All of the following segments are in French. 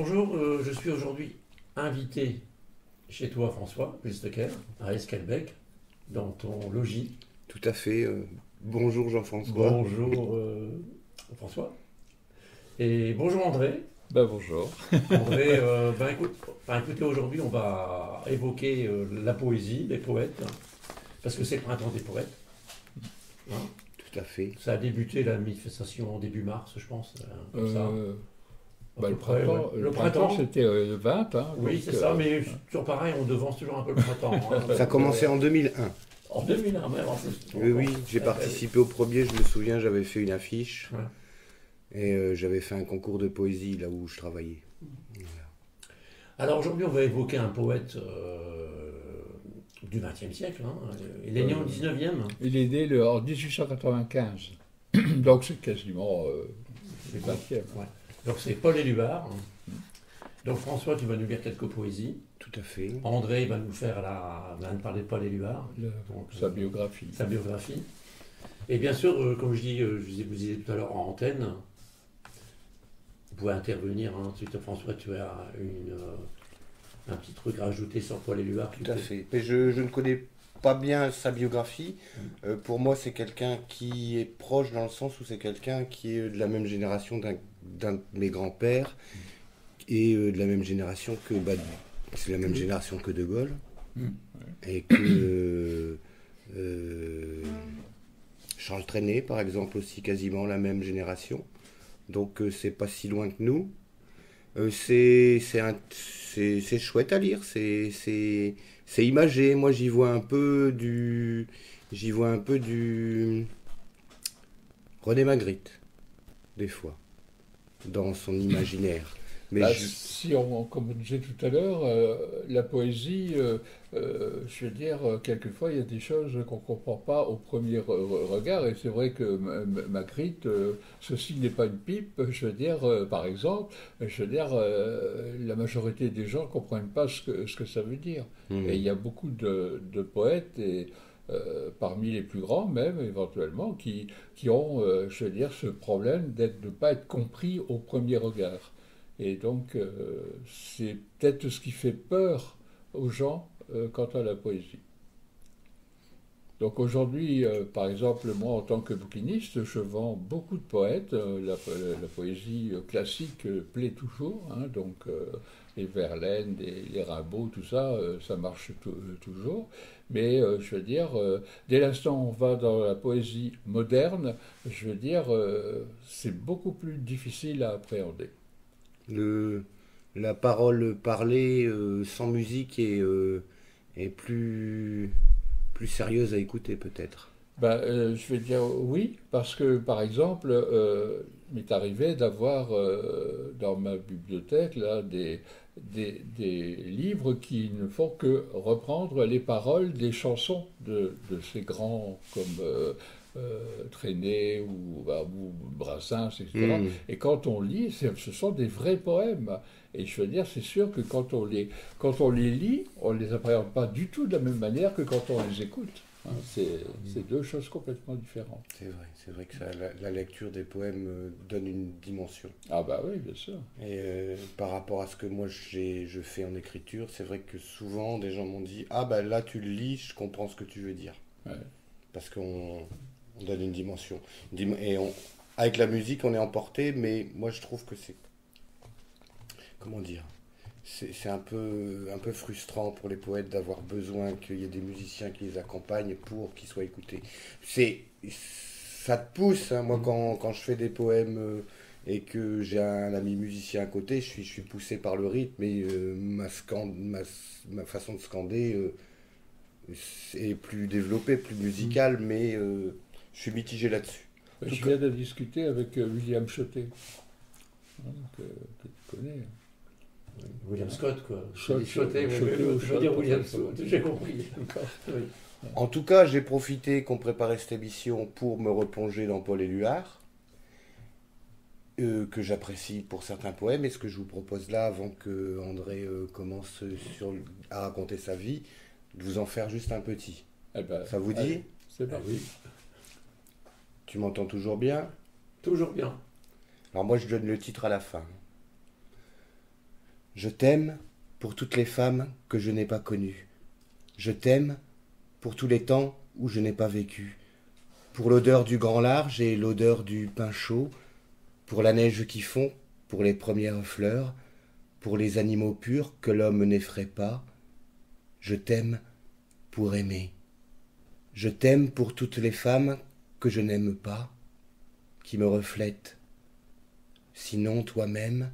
Bonjour, je suis aujourd'hui invité chez toi, François Wilsteker, à Esquelbec, dans ton logis. Tout à fait. Bonjour Jean-François. Bonjour, François. Et bonjour, André. Bonjour. André, écoutez, aujourd'hui, on va évoquer la poésie, les poètes, parce que c'est le printemps des poètes. Hein. Tout à fait. Ça a débuté la manifestation début mars, je pense. Comme ça. Le printemps, Ouais. le printemps c'était le 20. Hein, oui, donc, c'est ça, mais toujours pareil, on devance toujours un peu le printemps. Hein. Ça a commencé en 2001. En 2001, même en plus. Oui, oui, j'ai participé au premier, je me souviens, j'avais fait une affiche. Ouais. Et j'avais fait un concours de poésie là où je travaillais. Voilà. Alors aujourd'hui, on va évoquer un poète du XXe siècle. Hein. Il est né au XIXe. Il est né en 1895. Donc c'est quasiment le 20e. Ouais. Donc c'est Paul Éluard. Donc François, tu vas nous lire quelques poésies. Tout à fait. André va nous parler de Paul Éluard. Sa biographie. Sa biographie. Et bien sûr, comme je vous disais tout à l'heure en antenne, vous pouvez intervenir. Hein. François, tu as un petit truc à ajouter sur Paul Éluard. Tout à fait. Mais je ne connais pas bien sa biographie. Pour moi, c'est quelqu'un qui est proche dans le sens où c'est quelqu'un qui est de la même génération d'un de mes grands-pères et de la même génération que... c'est la même génération que De Gaulle. Et que... Charles Trenet, par exemple, aussi quasiment la même génération. Donc c'est pas si loin que nous. C'est chouette à lire, c'est imagé. Moi j'y vois un peu du René Magritte, des fois, dans son imaginaire. Mais comme on disait tout à l'heure, la poésie, je veux dire, quelquefois il y a des choses qu'on ne comprend pas au premier regard, et c'est vrai que Magritte, ceci n'est pas une pipe, je veux dire, par exemple, je veux dire, la majorité des gens ne comprennent pas ce que ça veut dire. Et il y a beaucoup de poètes, et parmi les plus grands même, éventuellement, qui ont, je veux dire, ce problème de ne pas être compris au premier regard. Et donc, c'est peut-être ce qui fait peur aux gens quant à la poésie. Donc aujourd'hui, par exemple, moi, en tant que bouquiniste, je vends beaucoup de poètes. La poésie classique plaît toujours. Hein, donc, les Verlaine, les Rimbaud, tout ça, ça marche toujours. Mais je veux dire, dès l'instant où on va dans la poésie moderne, je veux dire, c'est beaucoup plus difficile à appréhender. La parole parlée sans musique est plus sérieuse à écouter peut-être. Je vais dire oui, parce que par exemple, il m'est arrivé d'avoir dans ma bibliothèque là, des livres qui ne font que reprendre les paroles des chansons de ces grands comme Trenet ou Brassens, etc. Et quand on lit, ce sont des vrais poèmes. Et je veux dire, c'est sûr que quand on les lit, on ne les appréhende pas du tout de la même manière que quand on les écoute. Hein, c'est deux choses complètement différentes. C'est vrai que la lecture des poèmes donne une dimension. Ah bah oui, bien sûr. Et par rapport à ce que moi je fais en écriture, c'est vrai que souvent des gens m'ont dit « Ah bah là tu le lis, je comprends ce que tu veux dire. Ouais. » Parce qu'on donne une dimension. Et avec la musique, on est emporté, mais moi je trouve que c'est... Comment dire ? C'est un peu frustrant pour les poètes d'avoir besoin qu'il y ait des musiciens qui les accompagnent pour qu'ils soient écoutés. Ça te pousse, hein, moi quand je fais des poèmes et que j'ai un ami musicien à côté, je suis poussé par le rythme et ma façon de scander est plus développée, plus musicale, mais je suis mitigé là-dessus. Je viens de discuter avec William Chotet, hein, que tu connais. William Scott, quoi. Chotet, je veux dire William Scott, j'ai compris. Oui. En tout cas, j'ai profité qu'on préparait cette émission pour me replonger dans Paul Éluard, que j'apprécie pour certains poèmes. Et ce que je vous propose là, avant que André commence à raconter sa vie, de vous en faire juste un petit. Ça vous dit ? C'est parti. Oui. Tu m'entends toujours bien ? Toujours bien. Alors moi, je donne le titre à la fin. Je t'aime pour toutes les femmes que je n'ai pas connues. Je t'aime pour tous les temps où je n'ai pas vécu. Pour l'odeur du grand large et l'odeur du pain chaud, pour la neige qui fond, pour les premières fleurs, pour les animaux purs que l'homme n'effraie pas. Je t'aime pour aimer. Je t'aime pour toutes les femmes que je n'aime pas, qui me reflètent. Sinon toi-même,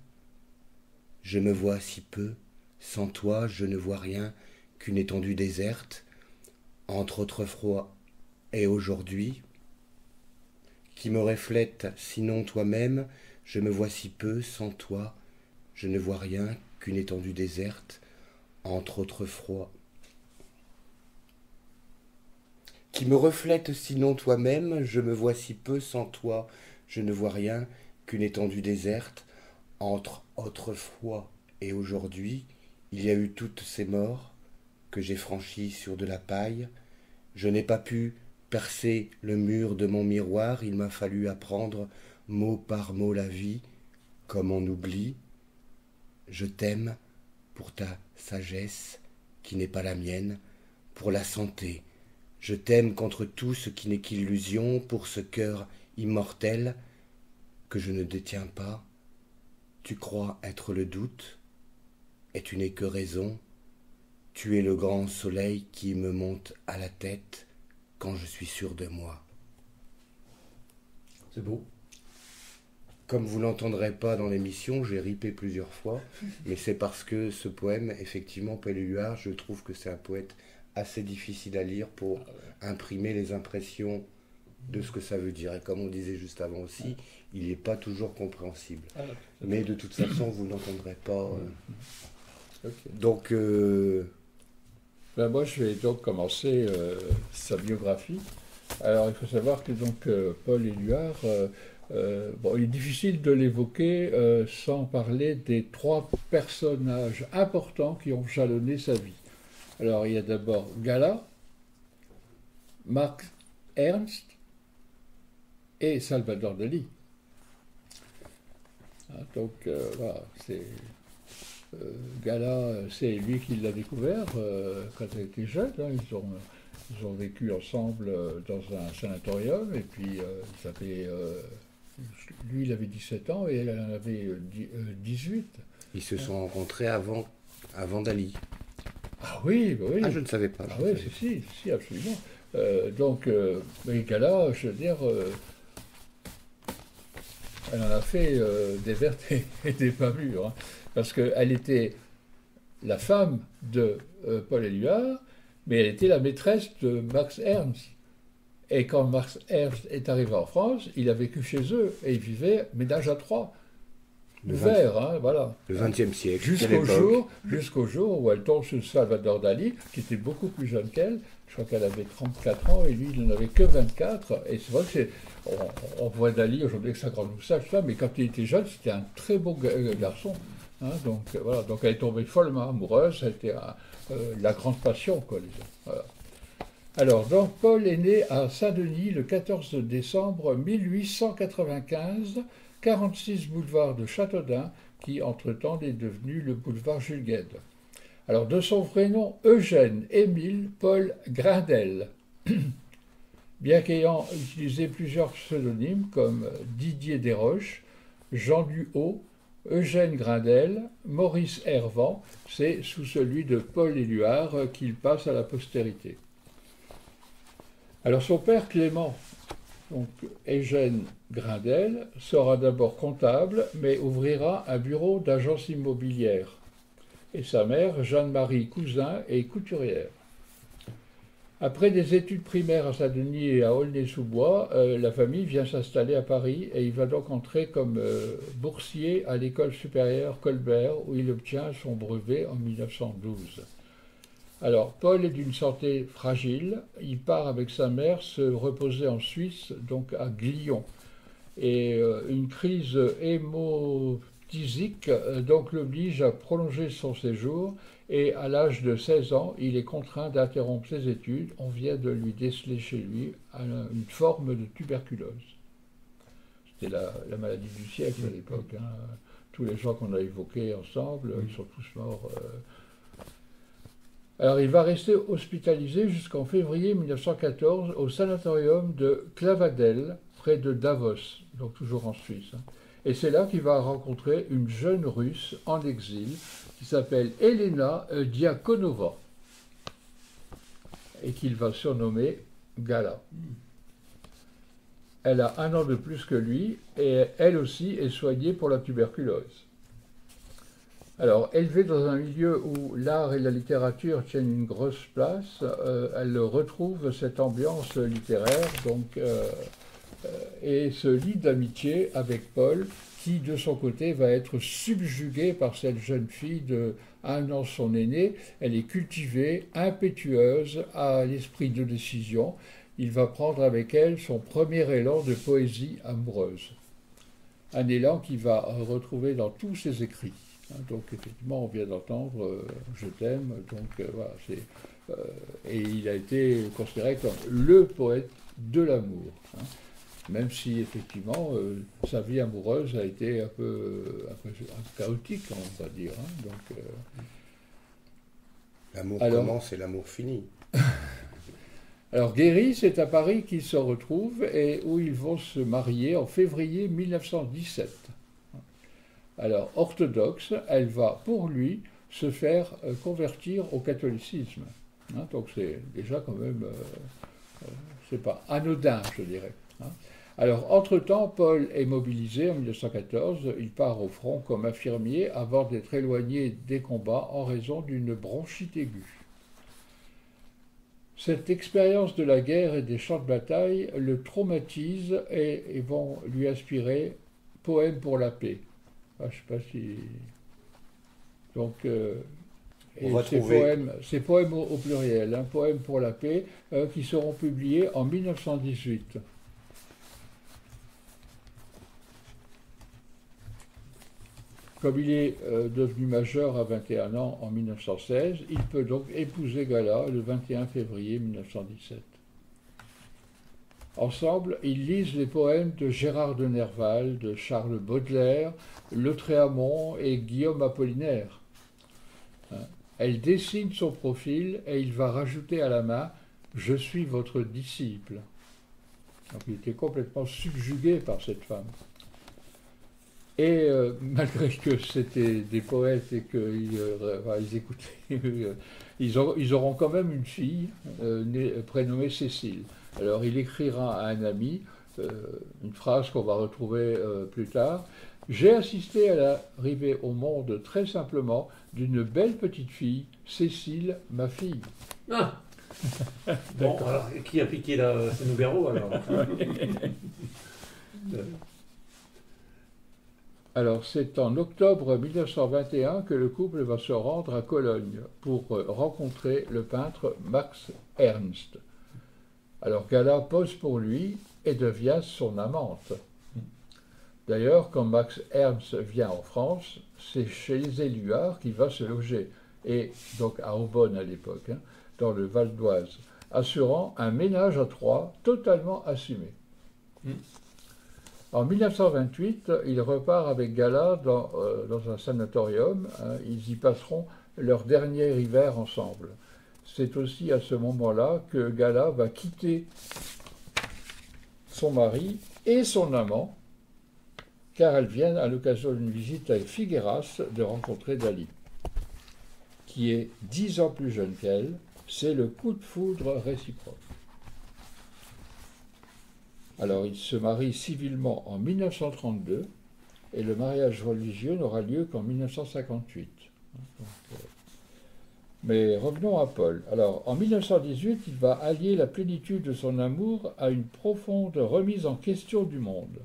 je me vois si peu, sans toi je ne vois rien qu'une étendue déserte, entre autrefois et aujourd'hui, qui me reflète, sinon toi-même, je me vois si peu, sans toi, je ne vois rien qu'une étendue déserte, entre autrefois. Qui me reflète, sinon toi-même, je me vois si peu, sans toi, je ne vois rien qu'une étendue déserte, entre autrefois et aujourd'hui, il y a eu toutes ces morts que j'ai franchies sur de la paille. Je n'ai pas pu percer le mur de mon miroir, il m'a fallu apprendre mot par mot la vie, comme on oublie. Je t'aime pour ta sagesse, qui n'est pas la mienne, pour la santé. Je t'aime contre tout ce qui n'est qu'illusion, pour ce cœur immortel que je ne détiens pas. Tu crois être le doute, et tu n'es que raison. Tu es le grand soleil qui me monte à la tête quand je suis sûr de moi. C'est beau. Comme vous l'entendrez pas dans l'émission, j'ai ripé plusieurs fois, mais c'est parce que ce poème, effectivement, Paul Éluard, je trouve que c'est un poète assez difficile à lire pour imprimer les impressions de ce que ça veut dire. Et comme on disait juste avant aussi, il n'est pas toujours compréhensible. Mais de toute façon, vous n'entendrez pas. Donc, ben moi, je vais donc commencer sa biographie. Alors, il faut savoir que donc Paul Éluard, bon, il est difficile de l'évoquer sans parler des trois personnages importants qui ont jalonné sa vie. Alors, il y a d'abord Gala, Max Ernst et Salvador Dalí. Donc, voilà, c'est... Gala, c'est lui qui l'a découvert quand il était jeune. Hein. Ils ont vécu ensemble dans un sanatorium et puis lui il avait 17 ans et elle en avait 18. Ils se sont rencontrés avant Dalí. Ah oui, oui. Ah, je ne savais pas. Ah oui, si, absolument. Donc, Gala, je veux dire, elle en a fait des vertes et des pas mûres. Hein. Parce qu'elle était la femme de Paul Éluard, mais elle était la maîtresse de Max Ernst. Et quand Max Ernst est arrivé en France, il a vécu chez eux et il vivait ménage à trois, ouvert, hein, voilà. Le XXe siècle. Jusqu'au jour où elle tombe sur Salvador Dalí, qui était beaucoup plus jeune qu'elle. Je crois qu'elle avait 34 ans et lui, il n'en avait que 24. Et c'est vrai que on voit Dalí aujourd'hui avec sa grande moustache, mais quand il était jeune, c'était un très beau garçon. Hein, donc voilà, donc elle est tombée follement amoureuse, ça a été la grande passion, quoi, les gens. Voilà. Alors, donc, Paul est né à Saint-Denis le 14 décembre 1895, 46 boulevard de Châteaudun, qui entre-temps est devenu le boulevard Jules Guesde. Alors, de son vrai nom, Eugène Émile Paul Grindel, bien qu'ayant utilisé plusieurs pseudonymes comme Didier Desroches, Jean Duhaut, Eugène Grindel, Maurice Hervant, c'est sous celui de Paul Éluard qu'il passe à la postérité. Alors son père Clément, donc Eugène Grindel, sera d'abord comptable, mais ouvrira un bureau d'agence immobilière. Et sa mère, Jeanne-Marie Cousin, est couturière. Après des études primaires à Saint-Denis et à Aulnay-sous-Bois, la famille vient s'installer à Paris et il va donc entrer comme boursier à l'école supérieure Colbert où il obtient son brevet en 1912. Alors, Paul est d'une santé fragile, il part avec sa mère se reposer en Suisse, donc à Glion. Et une crise hémoptysique donc l'oblige à prolonger son séjour. Et à l'âge de 16 ans, il est contraint d'interrompre ses études. On vient de lui déceler chez lui une forme de tuberculose. C'était la maladie du siècle à l'époque. Hein. tous les gens qu'on a évoqués ensemble, ils sont tous morts. Alors il va rester hospitalisé jusqu'en février 1914 au sanatorium de Clavadel, près de Davos, donc toujours en Suisse. Et c'est là qu'il va rencontrer une jeune Russe en exil qui s'appelle Elena Diakonova et qu'il va surnommer Gala. Elle a 1 an de plus que lui et elle aussi est soignée pour la tuberculose. Alors, élevée dans un milieu où l'art et la littérature tiennent une grosse place, elle retrouve cette ambiance littéraire et se lie d'amitié avec Paul, qui de son côté va être subjugué par cette jeune fille de 1 an son aînée. Elle est cultivée, impétueuse, à l'esprit de décision. Il va prendre avec elle son premier élan de poésie amoureuse. Un élan qu'il va retrouver dans tous ses écrits. Donc effectivement, on vient d'entendre Je t'aime, donc voilà, et il a été considéré comme le poète de l'amour, même si effectivement sa vie amoureuse a été un peu chaotique, on va dire. Donc, l'amour commence et l'amour finit. Alors Guéry, c'est à Paris qu'ils se retrouvent et où ils vont se marier en février 1917. Alors, orthodoxe, elle va, pour lui, se faire convertir au catholicisme. Donc c'est déjà quand même, c'est pas anodin, je dirais. Alors, entre-temps, Paul est mobilisé en 1914. Il part au front comme infirmier avant d'être éloigné des combats en raison d'une bronchite aiguë. Cette expérience de la guerre et des champs de bataille le traumatise et vont lui inspirer Poème pour la paix. Je ne sais pas si... Donc, ces poèmes au pluriel, Poèmes pour la paix, qui seront publiés en 1918. Comme il est devenu majeur à 21 ans en 1916, il peut donc épouser Gala le 21 février 1917. Ensemble, ils lisent les poèmes de Gérard de Nerval, de Charles Baudelaire, Lautréamont et Guillaume Apollinaire. Elle dessine son profil et il va rajouter à la main « Je suis votre disciple ». Donc il était complètement subjugué par cette femme. Et malgré que c'était des poètes et qu'ils écoutaient, ils auront quand même une fille prénommée Cécile. Alors il écrira à un ami une phrase qu'on va retrouver plus tard. « J'ai assisté à l'arrivée au monde très simplement d'une belle petite fille, Cécile, ma fille. » Ah. Bon, alors qui a piqué ce numéro alors? Alors, c'est en octobre 1921 que le couple va se rendre à Cologne pour rencontrer le peintre Max Ernst. Alors, Gala pose pour lui et devient son amante. D'ailleurs, quand Max Ernst vient en France, c'est chez les Éluards qu'il va se loger, et donc à Aubonne à l'époque, dans le Val d'Oise, assurant un ménage à 3 totalement assumé. En 1928, il repart avec Gala dans un sanatorium. Ils y passeront leur dernier hiver ensemble. C'est aussi à ce moment-là que Gala va quitter son mari et son amant, car elle vient à l'occasion d'une visite à Figueras de rencontrer Dali, qui est 10 ans plus jeune qu'elle. C'est le coup de foudre réciproque. Alors, ils se marient civilement en 1932 et le mariage religieux n'aura lieu qu'en 1958. Mais revenons à Paul. Alors, en 1918, il va allier la plénitude de son amour à une profonde remise en question du monde.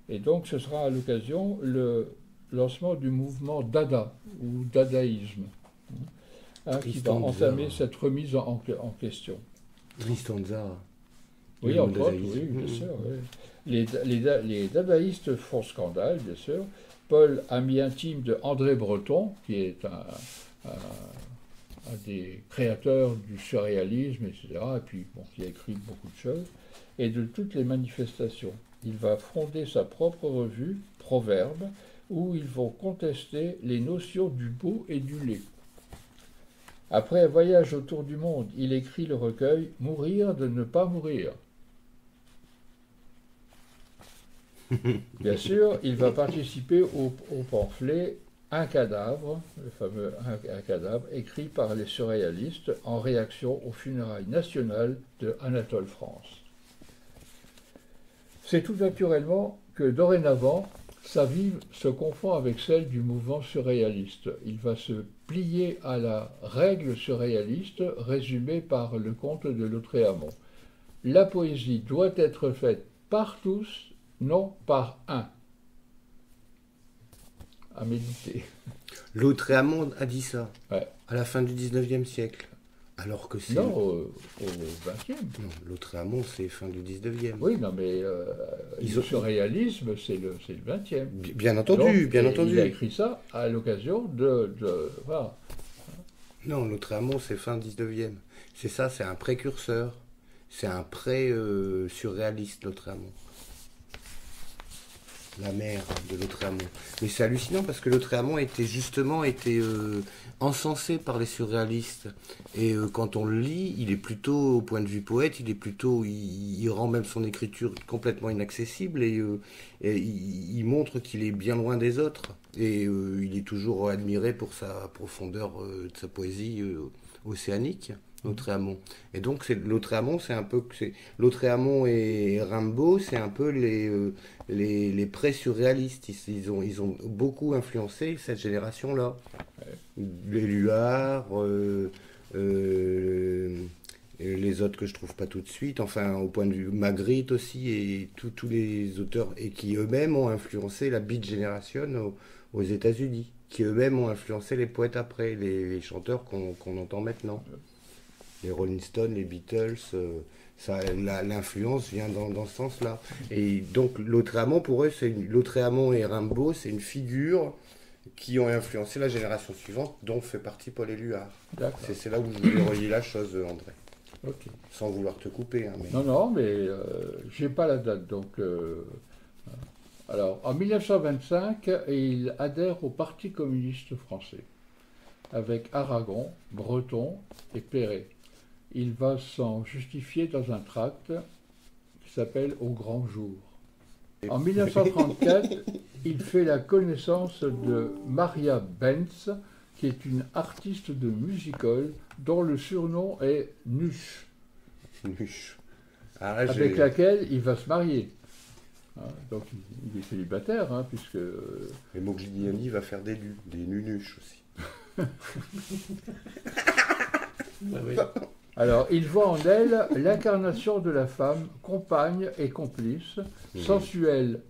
Et donc, ce sera à l'occasion le lancement du mouvement Dada, ou dadaïsme, qui va entamer cette remise en question. Ristanza. Oui, entre autres, oui, bien sûr. Oui. Les dadaïstes font scandale, bien sûr. Paul, ami intime de André Breton, qui est un des créateurs du surréalisme, etc., et puis qui a écrit beaucoup de choses, et de toutes les manifestations. Il va fonder sa propre revue, Proverbe, où ils vont contester les notions du beau et du laid. Après un voyage autour du monde, il écrit le recueil « Mourir de ne pas mourir ». Bien sûr, il va participer au pamphlet « Un cadavre », le fameux Un cadavre, écrit par les surréalistes en réaction aux funérailles nationales de Anatole France. C'est tout naturellement que dorénavant, sa vie se confond avec celle du mouvement surréaliste. Il va se plier à la règle surréaliste résumée par le comte de Lautréamont. La poésie doit être faite par tous, non par un. À méditer. Lautréamont a dit ça, ouais. À la fin du 19e siècle. Alors que c'est... Non, au 20e. Non, Lautréamont, c'est fin du 19e. Oui, non, mais le surréalisme, c'est le 20e. Bien entendu, donc, bien entendu. Il a écrit ça à l'occasion de voilà. Non, Lautréamont, c'est fin 19e. C'est ça, c'est un précurseur. C'est un pré-surréaliste, Lautréamont. La mère de Lautréamont. Mais c'est hallucinant parce que Lautréamont était encensé par les surréalistes. Et quand on le lit, il est plutôt, au point de vue poète, il rend même son écriture complètement inaccessible et il montre qu'il est bien loin des autres. Et il est toujours admiré pour sa profondeur de sa poésie océanique. Lautréamont. Et donc Lautréamont, c'est un peu Lautréamont et Rimbaud, c'est un peu les pré-surréalistes. Ils ont beaucoup influencé cette génération-là. L'Éluard, les autres que je trouve pas tout de suite. Enfin, au point de vue Magritte aussi et tous les auteurs et qui eux-mêmes ont influencé la Beat Generation aux États-Unis, qui eux-mêmes ont influencé les poètes après, les chanteurs qu'on entend maintenant. Les Rolling Stones, les Beatles, l'influence vient dans ce sens-là. Et donc Lautréamont, pour eux, Lautréamont et Rimbaud, c'est une figure qui ont influencé la génération suivante, dont fait partie Paul Éluard. C'est là où je voulais relier la chose, André. Okay. Sans vouloir te couper. Hein, mais... Non, mais j'ai pas la date. Donc, alors, en 1925, il adhère au Parti communiste français, avec Aragon, Breton et Perret. Il va s'en justifier dans un tract qui s'appelle « Au grand jour ». En 1934, il fait la connaissance de Maria Benz, qui est une artiste de music-hall dont le surnom est Nuche, avec laquelle il va se marier. Donc il est célibataire, puisque... Et Modigliani va faire des nunuches aussi. Oui. Alors, il voit en elle l'incarnation de la femme, compagne et complice, sensuelle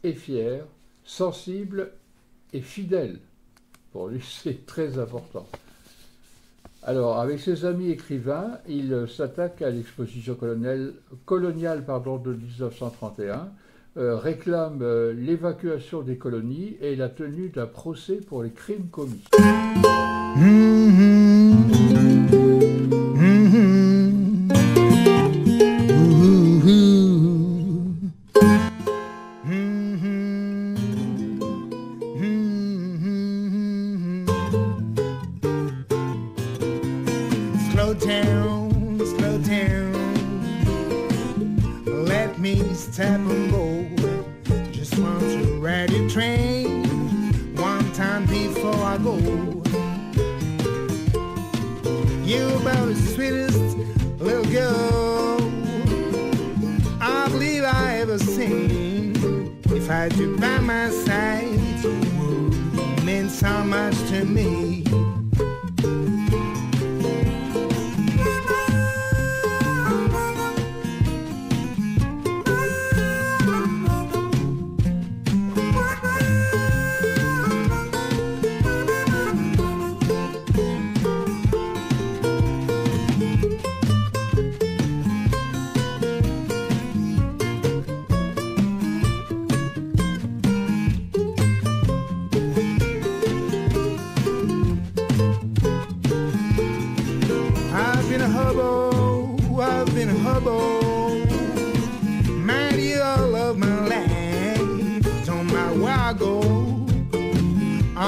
et fière, sensible et fidèle. Pour lui, c'est très important. Alors, avec ses amis écrivains, il s'attaque à l'exposition coloniale de 1931, réclame l'évacuation des colonies et la tenue d'un procès pour les crimes commis. Slow down, let me step on board. Just want to ride a train one time before I go. You're about the sweetest little girl I believe I ever seen. If I had you by my side, you meant so much to me.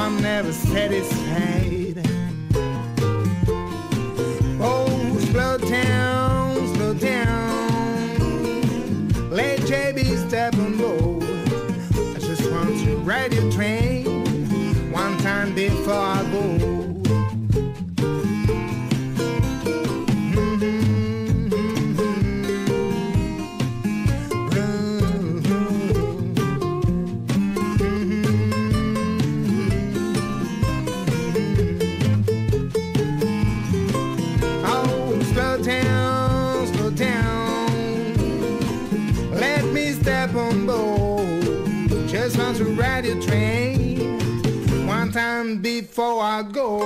I'm never satisfied. Oh, slow down, slow down. Let JB step on board. I just want to ride your train one time before I go. To ride your train one time before I go.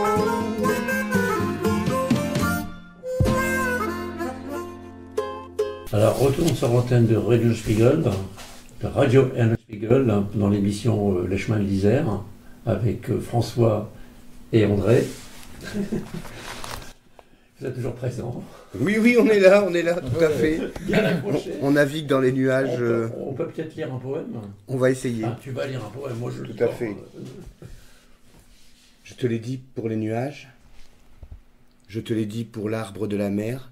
Alors, retourne sur l'antenne de Radio Spiegel, de Radio Ernst Spiegel, dans l'émission Les Chemins de l'Isère, avec François et André. Vous êtes toujours présents. Oui, on est là, tout à fait. On navigue dans les nuages. On peut peut-être lire un poème. On va essayer. Ah, tu vas lire un poème, moi je le Tout à fait. Je te l'ai dit pour les nuages, je te l'ai dit pour l'arbre de la mer,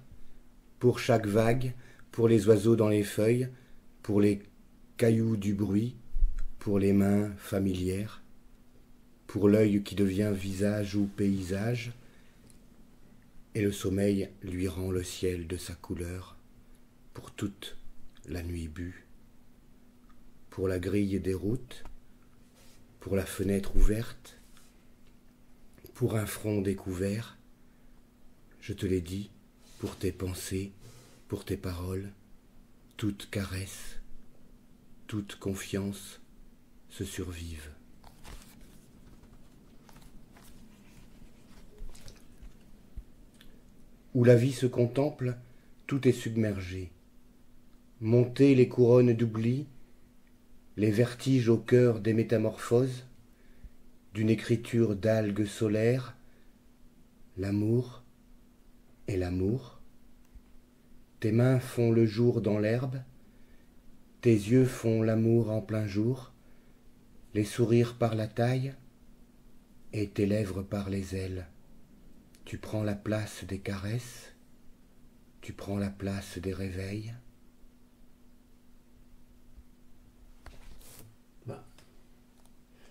pour chaque vague, pour les oiseaux dans les feuilles, pour les cailloux du bruit, pour les mains familières, pour l'œil qui devient visage ou paysage, et le sommeil lui rend le ciel de sa couleur, pour toute la nuit bue, pour la grille des routes, pour la fenêtre ouverte, pour un front découvert, je te l'ai dit, pour tes pensées, pour tes paroles, toute caresse, toute confiance se survive. Où la vie se contemple, tout est submergé. Monter les couronnes d'oubli, les vertiges au cœur des métamorphoses, d'une écriture d'algues solaires, l'amour et l'amour. Tes mains font le jour dans l'herbe, tes yeux font l'amour en plein jour, les sourires par la taille et tes lèvres par les ailes. Tu prends la place des caresses, tu prends la place des réveils.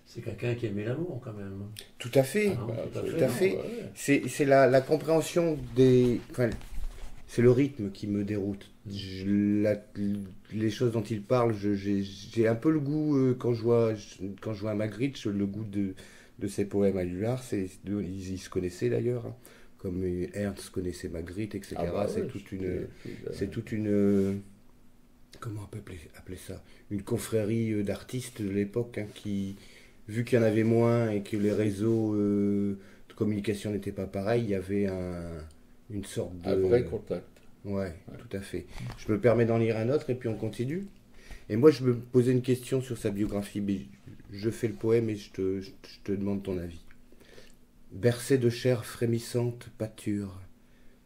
C'est quelqu'un qui aimait l'amour quand même. Tout à fait, Ah non, tout à fait. C'est la compréhension des... Enfin, c'est le rythme qui me déroute. Les choses dont il parle, j'ai un peu le goût, quand je vois Magritte, le goût de ses poèmes à Lullard. Ils se connaissaient d'ailleurs, hein, comme Ernst connaissait Magritte, etc. C'est toute une comment on peut appeler ça, une confrérie d'artistes de l'époque, hein, qui, vu qu'il y en avait moins et que les réseaux de communication n'étaient pas pareils, il y avait une sorte de... Un vrai contact. Ouais, tout à fait. Je me permets d'en lire un autre et puis on continue. Et moi, je me posais une question sur sa biographie, mais je fais le poème et je te demande ton avis. Bercé de chair frémissante pâture,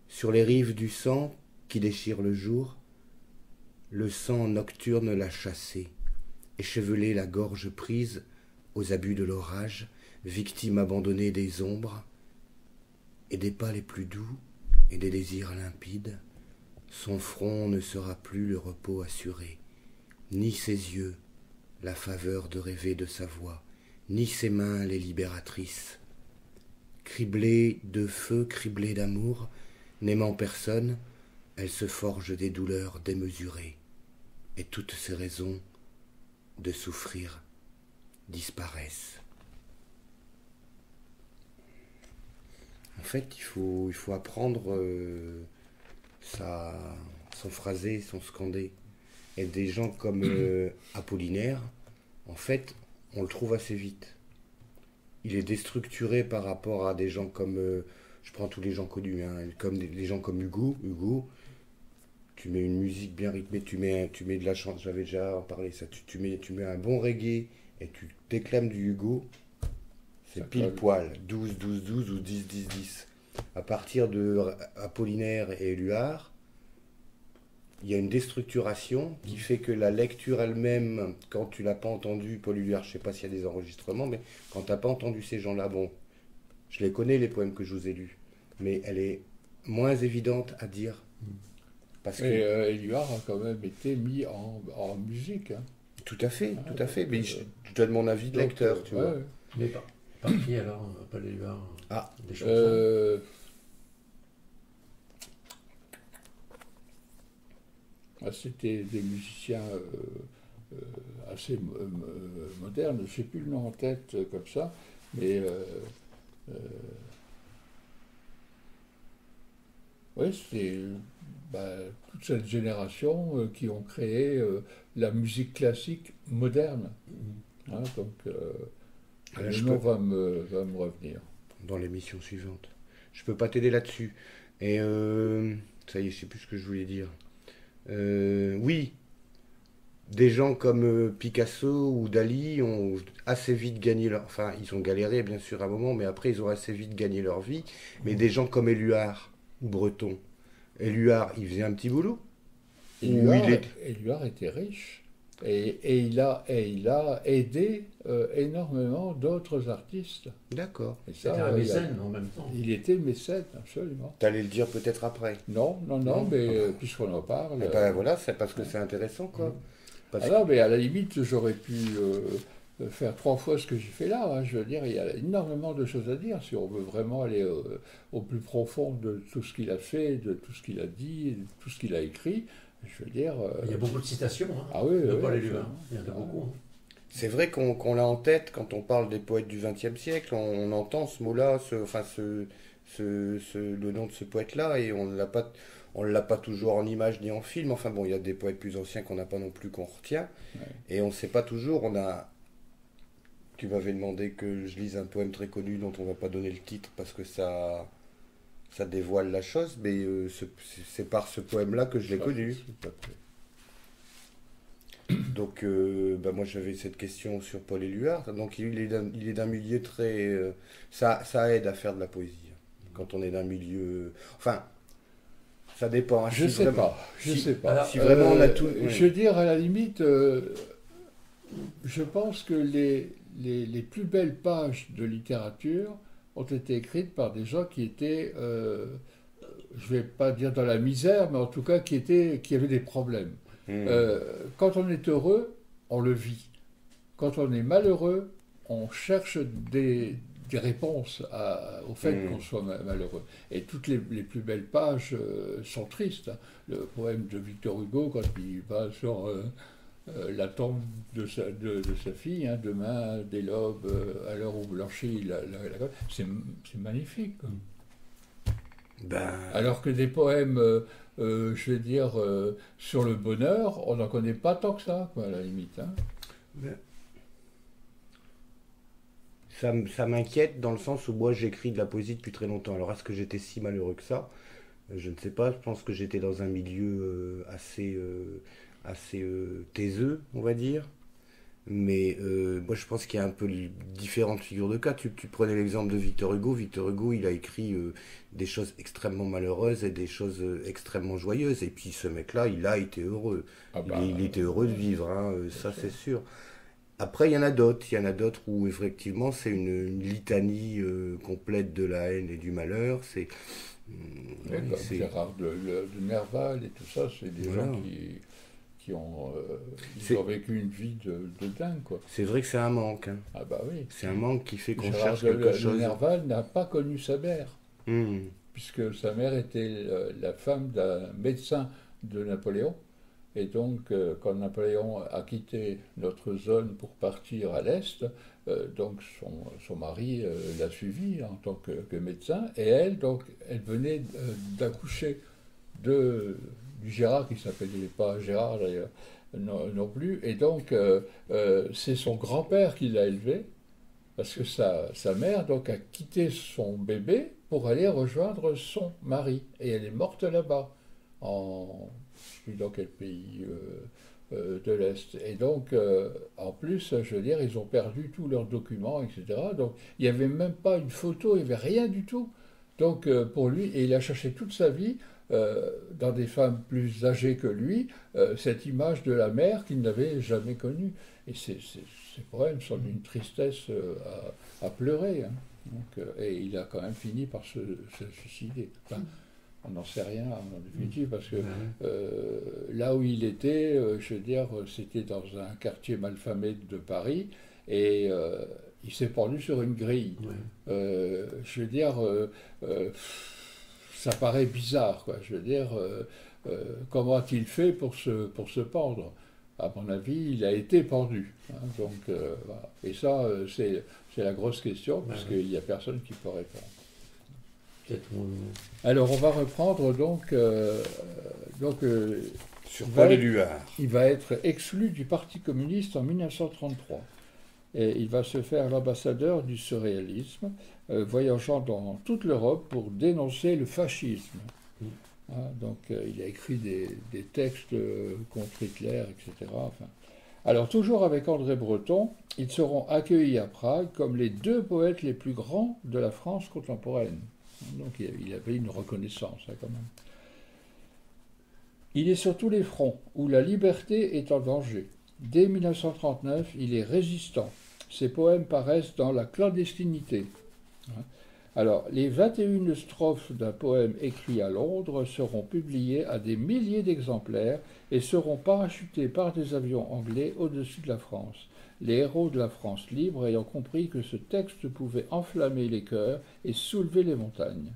sur les rives du sang qui déchire le jour, le sang nocturne l'a chassé, échevelé la gorge prise aux abus de l'orage, victime abandonnée des ombres, et des pas les plus doux et des désirs limpides, son front ne sera plus le repos assuré, ni ses yeux la faveur de rêver de sa voix, ni ses mains les libératrices. Criblée de feu, criblée d'amour, n'aimant personne, elle se forge des douleurs démesurées, et toutes ses raisons de souffrir disparaissent. En fait, il faut apprendre son phrasé, son scandé. Et des gens comme Apollinaire, en fait, on le trouve assez vite. Il est déstructuré par rapport à des gens comme... je prends tous les gens connus, hein, comme les gens comme Hugo. Hugo, tu mets une musique bien rythmée, tu mets de la chance, j'avais déjà parlé ça, tu mets un bon reggae et tu déclames du Hugo, c'est pile poil, 12, 12, 12 ou 10, 10, 10. À partir de Apollinaire et Éluard, il y a une déstructuration qui fait que la lecture elle-même, quand tu l'as pas entendu, Paul Éluard, je sais pas s'il y a des enregistrements, mais quand tu n'as pas entendu ces gens-là, bon, je les connais les poèmes que je vous ai lus, mais elle est moins évidente à dire. Parce que Éluard a quand même été mis en musique. Hein. Tout à fait, tout à fait. Mais je donne mon avis de lecteur, tu vois. Mais par qui alors, Paul Éluard? Des chansons c'était des musiciens assez modernes, je ne sais plus le nom en tête comme ça, mais oui, c'est toute cette génération qui ont créé la musique classique moderne. Hein, donc, le nom va me revenir. Dans l'émission suivante. Je peux pas t'aider là-dessus. Et ça y est, je sais plus ce que je voulais dire. Oui, des gens comme Picasso ou Dali ont assez vite gagné leur... Enfin, ils ont galéré bien sûr à un moment, mais après ils ont assez vite gagné leur vie. Mais des gens comme Éluard ou Breton. Éluard, il faisait un petit boulot. Éluard était riche. Et il a aidé énormément d'autres artistes. D'accord. C'était un mécène en même temps. Il était mécène, absolument. Tu allais le dire peut-être après. Non, mais puisqu'on en parle... Et ben voilà, c'est parce que c'est intéressant, quoi. Non, mais à la limite, j'aurais pu faire 3 fois ce que j'ai fait là. Hein. Je veux dire, il y a énormément de choses à dire si on veut vraiment aller au plus profond de tout ce qu'il a fait, de tout ce qu'il a dit, de tout ce qu'il a écrit. Je veux dire... il y a beaucoup de citations de Paul Éluard. Il y en a beaucoup. Hein. C'est vrai qu'on l'a en tête quand on parle des poètes du XXe siècle. On entend ce mot-là, le nom de ce poète-là, et on ne l'a pas toujours en image ni en film. Enfin bon, il y a des poètes plus anciens qu'on n'a pas non plus, qu'on retient. Ouais. Et on ne sait pas toujours. Tu m'avais demandé que je lise un poème très connu dont on ne va pas donner le titre parce que ça dévoile la chose, mais c'est par ce poème-là que je l'ai connu. Donc, moi j'avais cette question sur Paul Éluard. Donc il est d'un milieu très... ça aide à faire de la poésie. Quand on est d'un milieu... Enfin, ça dépend. Hein, je sais pas. Alors, si vraiment on a tout... Je veux dire, à la limite, je pense que les plus belles pages de littérature ont été écrites par des gens qui étaient, je ne vais pas dire dans la misère, mais en tout cas qui avaient des problèmes. Quand on est heureux, on le vit. Quand on est malheureux, on cherche des réponses au fait qu'on soit malheureux. Et toutes les plus belles pages sont tristes. Hein. Le poème de Victor Hugo, quand il va sur la tombe de sa fille, hein, demain, dès l'aube, à l'heure où blanchit c'est magnifique. Alors que des poèmes, je vais dire, sur le bonheur, on n'en connaît pas tant que ça, quoi, à la limite. Hein. Ça m'inquiète dans le sens où moi j'écris de la poésie depuis très longtemps. Alors est-ce que j'étais si malheureux que ça? Je ne sais pas, je pense que j'étais dans un milieu assez taiseux, on va dire. Mais moi je pense qu'il y a un peu différentes figures de cas. Tu prenais l'exemple de Victor Hugo. Victor Hugo, il a écrit des choses extrêmement malheureuses et des choses extrêmement joyeuses. Et puis ce mec-là, il a été heureux. Il était heureux de vivre, hein, ça c'est sûr. Après, il y en a d'autres où effectivement c'est une litanie complète de la haine et du malheur. Gérard de Nerval et tout ça, c'est des gens qui ont vécu une vie de dingue, quoi. C'est vrai que c'est un manque. Hein. Ah bah oui. C'est un manque qui fait qu'on cherche quelque chose. De Nerval n'a pas connu sa mère, puisque sa mère était la femme d'un médecin de Napoléon. Et donc, quand Napoléon a quitté notre zone pour partir à l'Est, donc son mari l'a suivi en tant que médecin, et elle venait d'accoucher du Gérard, qui ne s'appelait pas Gérard d'ailleurs, non plus, et donc c'est son grand-père qui l'a élevé, parce que sa mère donc, a quitté son bébé pour aller rejoindre son mari, et elle est morte là-bas, je ne sais dans quel pays de l'Est. Et donc, en plus, je veux dire, ils ont perdu tous leurs documents, etc. Donc, il n'y avait même pas une photo, il n'y avait rien du tout. Donc, pour lui, et il a cherché toute sa vie dans des femmes plus âgées que lui, cette image de la mère qu'il n'avait jamais connue. Et ces poèmes sont d'une tristesse à pleurer. Hein. Donc, et il a quand même fini par se suicider. Enfin, on n'en sait rien en définitive, parce que là où il était, je veux dire, c'était dans un quartier malfamé de Paris, et il s'est pendu sur une grille. Je veux dire, ça paraît bizarre, quoi. Je veux dire, comment a-t-il fait pour se pendre? À mon avis, il a été pendu. Hein, donc, voilà. Et ça, c'est la grosse question, parce qu'il n'y a personne qui peut répondre. Alors, on va reprendre donc sur Paul Éluard. Il va être exclu du Parti communiste en 1933. Et il va se faire l'ambassadeur du surréalisme, voyageant dans toute l'Europe pour dénoncer le fascisme. Hein, donc, il a écrit des textes contre Hitler, etc. Enfin, alors, toujours avec André Breton, ils seront accueillis à Prague comme les deux poètes les plus grands de la France contemporaine. Donc il avait une reconnaissance, hein, quand même. Il est sur tous les fronts où la liberté est en danger. Dès 1939, il est résistant. Ses poèmes paraissent dans la clandestinité. Alors, les 21 strophes d'un poème écrit à Londres seront publiées à des milliers d'exemplaires et seront parachutées par des avions anglais au-dessus de la France. Les héros de la France libre ayant compris que ce texte pouvait enflammer les cœurs et soulever les montagnes.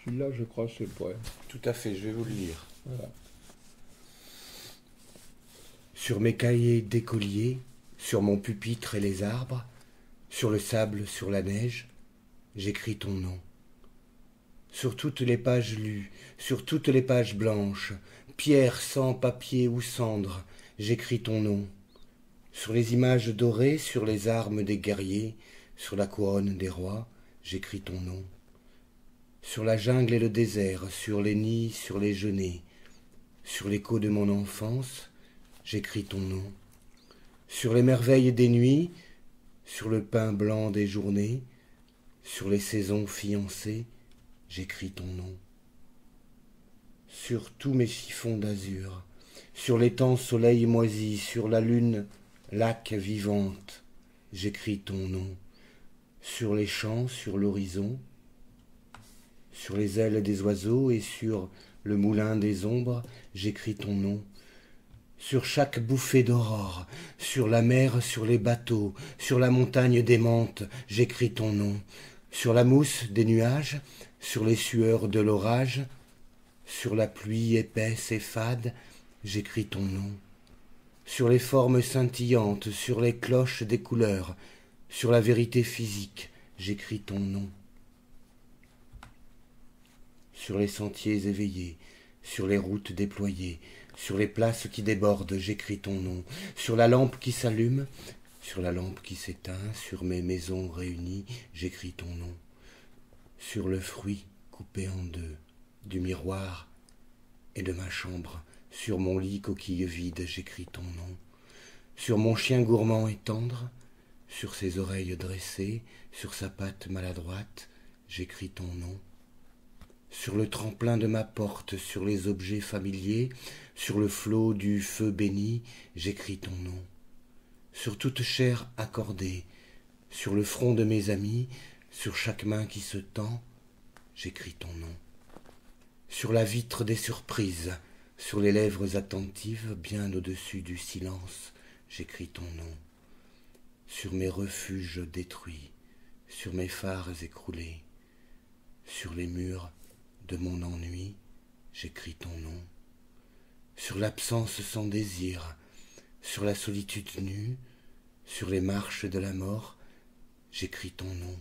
Celui-là, je crois, c'est le poème. Tout à fait, je vais vous le lire. Voilà. Sur mes cahiers d'écolier, sur mon pupitre et les arbres, sur le sable, sur la neige, j'écris ton nom. Sur toutes les pages lues, sur toutes les pages blanches, pierre, sang, papier ou cendre, j'écris ton nom. Sur les images dorées, sur les armes des guerriers, sur la couronne des rois, j'écris ton nom. Sur la jungle et le désert, sur les nids, sur les genêts, sur l'écho de mon enfance, j'écris ton nom. Sur les merveilles des nuits, sur le pain blanc des journées, sur les saisons fiancées, j'écris ton nom. Sur tous mes chiffons d'azur, sur l'étang soleil moisi, sur la lune, lac vivante, j'écris ton nom. Sur les champs, sur l'horizon, sur les ailes des oiseaux et sur le moulin des ombres, j'écris ton nom. Sur chaque bouffée d'aurore, sur la mer, sur les bateaux, sur la montagne démente, j'écris ton nom. Sur la mousse des nuages, sur les sueurs de l'orage, sur la pluie épaisse et fade, j'écris ton nom. Sur les formes scintillantes, sur les cloches des couleurs, sur la vérité physique, j'écris ton nom. Sur les sentiers éveillés, sur les routes déployées, sur les places qui débordent, j'écris ton nom. Sur la lampe qui s'allume, sur la lampe qui s'éteint, sur mes maisons réunies, j'écris ton nom. Sur le fruit coupé en deux, du miroir et de ma chambre, sur mon lit coquille vide, j'écris ton nom. Sur mon chien gourmand et tendre, sur ses oreilles dressées, sur sa patte maladroite, j'écris ton nom. Sur le tremplin de ma porte, sur les objets familiers, sur le flot du feu béni, j'écris ton nom. Sur toute chair accordée, sur le front de mes amis, sur chaque main qui se tend, j'écris ton nom. Sur la vitre des surprises, sur les lèvres attentives, bien au-dessus du silence, j'écris ton nom. Sur mes refuges détruits, sur mes phares écroulés, sur les murs de mon ennui, j'écris ton nom. Sur l'absence sans désir, sur la solitude nue, sur les marches de la mort, j'écris ton nom.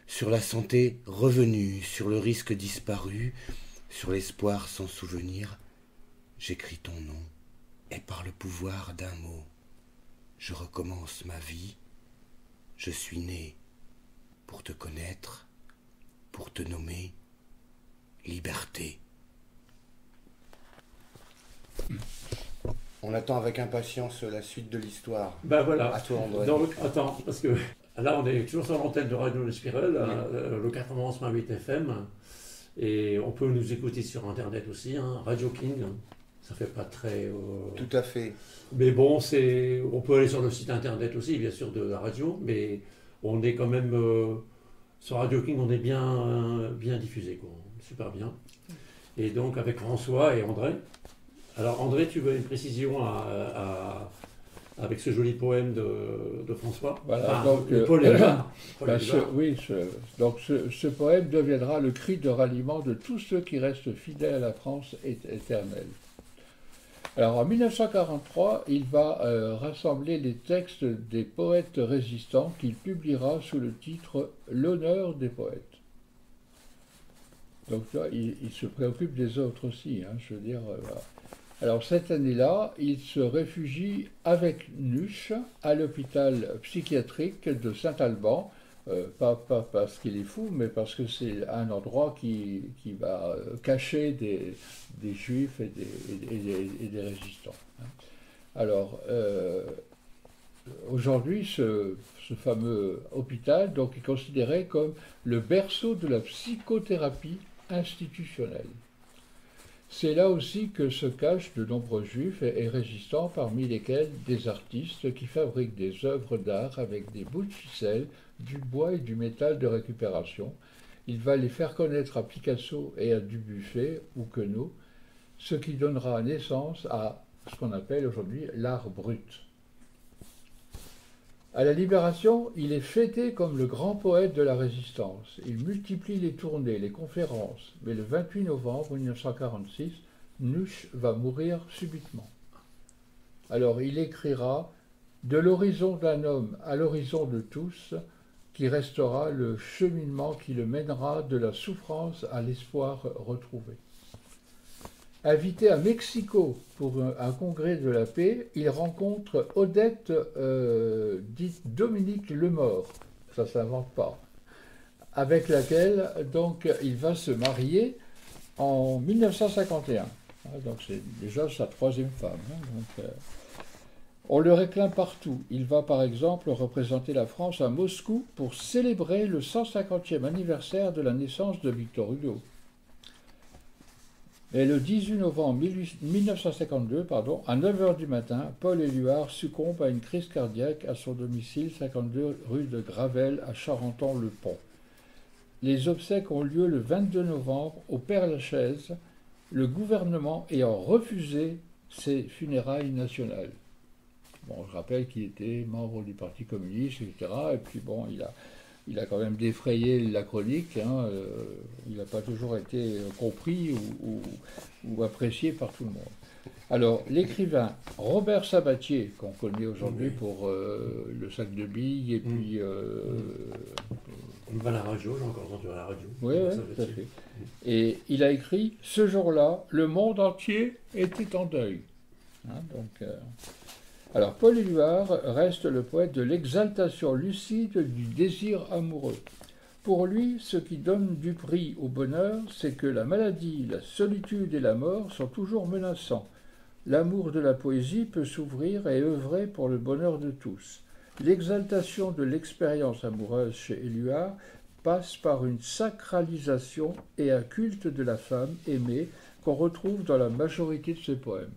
Sur la santé revenue, sur le risque disparu, sur l'espoir sans souvenir, j'écris ton nom. Et par le pouvoir d'un mot, je recommence ma vie. Je suis né pour te connaître, pour te nommer liberté. On attend avec impatience la suite de l'histoire. Ben voilà. À toi, André. Donc, attends, parce que là, on est toujours sur l'antenne de Radio L'Espirel, le 91.8 FM. Et on peut nous écouter sur Internet aussi, hein, Radio King. Ça fait pas très... Tout à fait. Mais bon, on peut aller sur le site Internet aussi, bien sûr, de la radio, mais on est quand même... sur Radio King, on est bien diffusé, quoi. Super bien. Et donc, avec François et André. Alors, André, tu veux une précision avec ce joli poème de François? Voilà, donc, Paul Éluard. Ce poème deviendra le cri de ralliement de tous ceux qui restent fidèles à la France éternelle. Alors, en 1943, il va rassembler les textes des poètes résistants qu'il publiera sous le titre « L'honneur des poètes ». Donc là, il se préoccupe des autres aussi, hein, je veux dire. Voilà. Alors cette année-là, il se réfugie avec Nuche à l'hôpital psychiatrique de Saint-Alban, pas parce qu'il est fou, mais parce que c'est un endroit qui va cacher des juifs et des résistants. Alors, aujourd'hui, ce fameux hôpital donc, est considéré comme le berceau de la psychothérapie institutionnelle. C'est là aussi que se cachent de nombreux juifs et résistants, parmi lesquels des artistes qui fabriquent des œuvres d'art avec des bouts de ficelle, du bois et du métal de récupération. Il va les faire connaître à Picasso et à Dubuffet ou Queneau, ce qui donnera naissance à ce qu'on appelle aujourd'hui l'art brut. À la Libération, il est fêté comme le grand poète de la Résistance. Il multiplie les tournées, les conférences, mais le 28 novembre 1946, Nuche va mourir subitement. Alors il écrira « De l'horizon d'un homme à l'horizon de tous », qui restera le cheminement qui le mènera de la souffrance à l'espoir retrouvé. Invité à Mexico pour un congrès de la paix, il rencontre Odette, dite Dominique Lemort, ça ne s'invente pas, avec laquelle donc, il va se marier en 1951. Donc c'est déjà sa troisième femme. On le réclame partout. Il va par exemple représenter la France à Moscou pour célébrer le 150e anniversaire de la naissance de Victor Hugo. Et le 18 novembre 1952, à 9h du matin, Paul Éluard succombe à une crise cardiaque à son domicile 52 rue de Gravelle à Charenton-le-Pont. Les obsèques ont lieu le 22 novembre au Père-Lachaise, le gouvernement ayant refusé ses funérailles nationales. Bon, je rappelle qu'il était membre du Parti communiste, etc. Et puis bon, il a quand même défrayé la chronique, hein, il n'a pas toujours été compris ou apprécié par tout le monde. Alors, l'écrivain Robert Sabatier, qu'on connaît aujourd'hui pour Le sac de billes, et puis... Il va à la radio, j'ai encore entendu à la radio. Oui, tout à fait. Et il a écrit « Ce jour-là, le monde entier était en deuil. Hein, » Alors, Paul Éluard reste le poète de l'exaltation lucide du désir amoureux. Pour lui, ce qui donne du prix au bonheur, c'est que la maladie, la solitude et la mort sont toujours menaçants. L'amour de la poésie peut s'ouvrir et œuvrer pour le bonheur de tous. L'exaltation de l'expérience amoureuse chez Éluard passe par une sacralisation et un culte de la femme aimée qu'on retrouve dans la majorité de ses poèmes.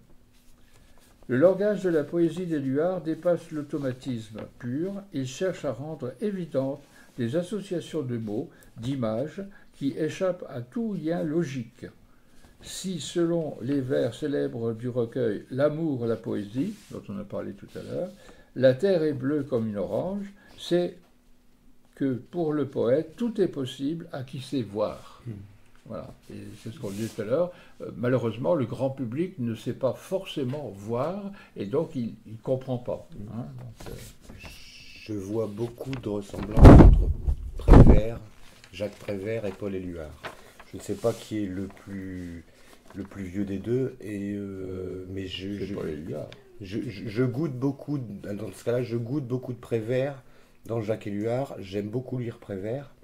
Le langage de la poésie d'Éluard dépasse l'automatisme pur, il cherche à rendre évidentes des associations de mots, d'images, qui échappent à tout lien logique. Si, selon les vers célèbres du recueil « L'amour, la poésie », dont on a parlé tout à l'heure, la terre est bleue comme une orange, c'est que pour le poète, tout est possible à qui sait voir. Voilà, et c'est ce qu'on disait tout à l'heure. Malheureusement, le grand public ne sait pas forcément voir, et donc il ne comprend pas. Hein, Je vois beaucoup de ressemblances entre Prévert, Jacques Prévert et Paul Éluard. Je ne sais pas qui est le plus vieux des deux, mais je goûte beaucoup, dans ce cas-là, je goûte beaucoup de Prévert dans Jacques Éluard. J'aime beaucoup lire Prévert.